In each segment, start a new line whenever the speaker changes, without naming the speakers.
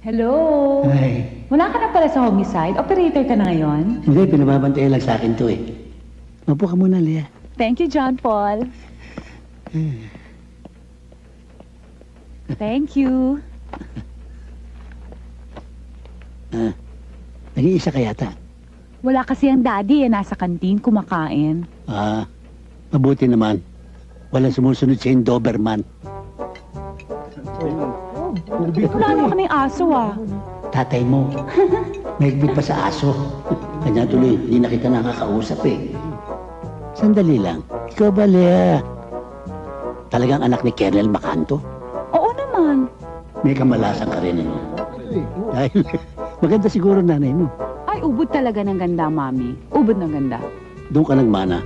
Hello?
Ay,
Wala ka na pala sa homicide? Operator ka na ngayon?
hindi, pinababantayan lang sa akin to eh. Mapo ka muna, Lea.
Thank you, John Paul. Thank you.
Nag-iisa ka yata.
Wala kasi ang daddy nasa kantin kumakain.
Mabuti naman. Walang sumusunod sa Doberman.
Wala naman kaming aso
Tatay mo. Mahigpit pa sa aso. Kanya tuloy, hindi na kita nakakausap eh. Sandali lang. Ikaw ba, Lea? Talagang anak ni Colonel Macanto?
Oo naman.
May kamalasan ka rin, ano? Dahil maganda siguro nanay mo.
Ay, ubod talaga ng ganda, mami. Ubod ng ganda.
Doon ka nagmana.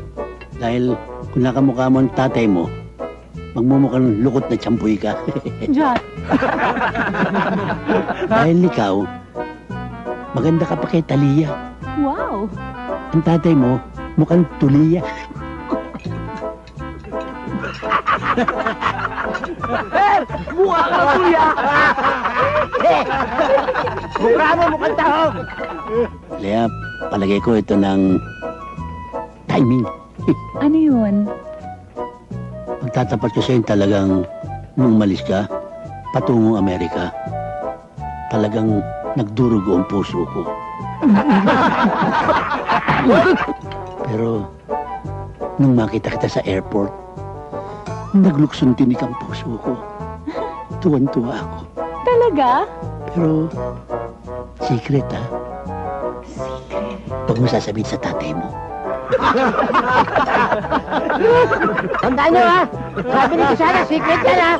Dahil kung nakamukha mo ang tatay mo, magmumukhang lukot na tsampuy ka.
John,
Dahil ikaw, maganda ka pa kay Talia.
wow.
Ang tatay mo, mukhang tuliya.
Mukha ka ng kuya! Mukha mo mukhang tahong!
Lea, palagay ko ito ng timing.
Ano yun?
Magtatapat ko sa'yo talagang nung umalis ka, patungong Amerika, talagang nagdurugo ang puso ko. Pero, nung makita kita sa airport, nagluksong tinik ang puso ko. Tuwan-tuwa ako.
Talaga?
Pero, secret ha?
Secret.
Huwag mo sasabihin sa tatay mo.
Tandaan nyo ha! Sabi ni Susana, secret yan ha!